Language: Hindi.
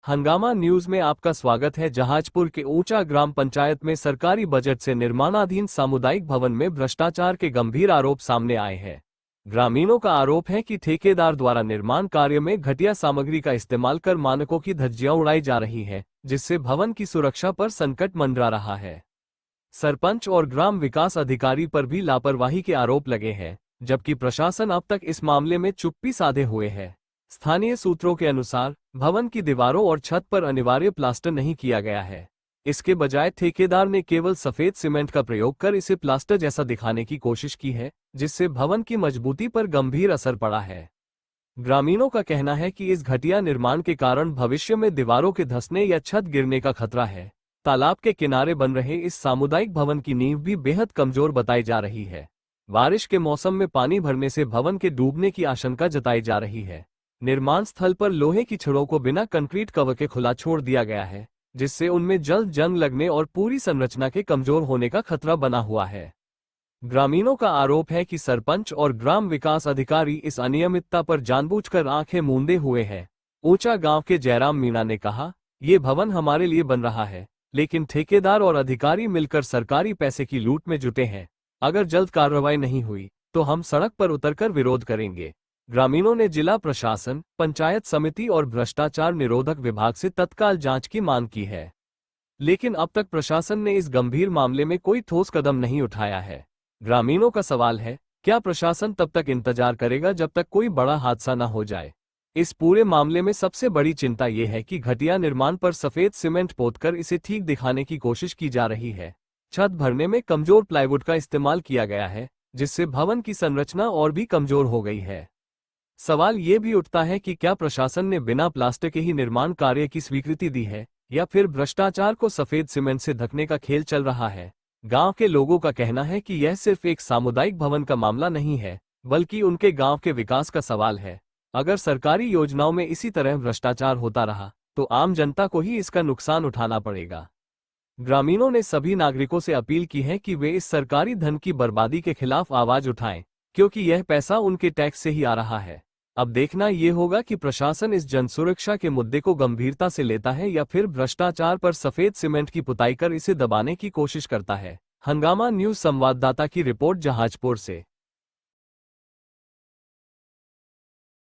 हंगामा न्यूज में आपका स्वागत है। जहाजपुर के ऊंचा ग्राम पंचायत में सरकारी बजट से निर्माणाधीन सामुदायिक भवन में भ्रष्टाचार के गंभीर आरोप सामने आए हैं। ग्रामीणों का आरोप है कि ठेकेदार द्वारा निर्माण कार्य में घटिया सामग्री का इस्तेमाल कर मानकों की धज्जियां उड़ाई जा रही है, जिससे भवन की सुरक्षा पर संकट मंडरा रहा है। सरपंच और ग्राम विकास अधिकारी पर भी लापरवाही के आरोप लगे हैं, जबकि प्रशासन अब तक इस मामले में चुप्पी साधे हुए है। स्थानीय सूत्रों के अनुसार भवन की दीवारों और छत पर अनिवार्य प्लास्टर नहीं किया गया है। इसके बजाय ठेकेदार ने केवल सफेद सीमेंट का प्रयोग कर इसे प्लास्टर जैसा दिखाने की कोशिश की है, जिससे भवन की मजबूती पर गंभीर असर पड़ा है। ग्रामीणों का कहना है कि इस घटिया निर्माण के कारण भविष्य में दीवारों के धंसने या छत गिरने का खतरा है। तालाब के किनारे बन रहे इस सामुदायिक भवन की नींव भी बेहद कमजोर बताई जा रही है। बारिश के मौसम में पानी भरने से भवन के डूबने की आशंका जताई जा रही है। निर्माण स्थल पर लोहे की छड़ों को बिना कंक्रीट कवर के खुला छोड़ दिया गया है, जिससे उनमें जल्द जंग लगने और पूरी संरचना के कमजोर होने का खतरा बना हुआ है। ग्रामीणों का आरोप है कि सरपंच और ग्राम विकास अधिकारी इस अनियमितता पर जानबूझकर आंखें मूंदे हुए हैं। ऊंचा गांव के जयराम मीणा ने कहा, ये भवन हमारे लिए बन रहा है, लेकिन ठेकेदार और अधिकारी मिलकर सरकारी पैसे की लूट में जुटे हैं। अगर जल्द कार्रवाई नहीं हुई तो हम सड़क पर उतरकर विरोध करेंगे। ग्रामीणों ने जिला प्रशासन, पंचायत समिति और भ्रष्टाचार निरोधक विभाग से तत्काल जांच की मांग की है, लेकिन अब तक प्रशासन ने इस गंभीर मामले में कोई ठोस कदम नहीं उठाया है। ग्रामीणों का सवाल है, क्या प्रशासन तब तक इंतजार करेगा जब तक कोई बड़ा हादसा न हो जाए? इस पूरे मामले में सबसे बड़ी चिंता यह है कि घटिया निर्माण पर सफेद सीमेंट पोतकर इसे ठीक दिखाने की कोशिश की जा रही है। छत भरने में कमजोर प्लाईवुड का इस्तेमाल किया गया है, जिससे भवन की संरचना और भी कमजोर हो गई है। सवाल ये भी उठता है कि क्या प्रशासन ने बिना प्लास्टर के ही निर्माण कार्य की स्वीकृति दी है, या फिर भ्रष्टाचार को सफेद सीमेंट से ढकने का खेल चल रहा है। गांव के लोगों का कहना है कि यह सिर्फ एक सामुदायिक भवन का मामला नहीं है, बल्कि उनके गांव के विकास का सवाल है। अगर सरकारी योजनाओं में इसी तरह भ्रष्टाचार होता रहा तो आम जनता को ही इसका नुकसान उठाना पड़ेगा। ग्रामीणों ने सभी नागरिकों से अपील की है कि वे इस सरकारी धन की बर्बादी के खिलाफ आवाज उठाएं, क्योंकि यह पैसा उनके टैक्स से ही आ रहा है। अब देखना ये होगा कि प्रशासन इस जनसुरक्षा के मुद्दे को गंभीरता से लेता है या फिर भ्रष्टाचार पर सफेद सीमेंट की पुताई कर इसे दबाने की कोशिश करता है। हंगामा न्यूज संवाददाता की रिपोर्ट, जहाजपुर से।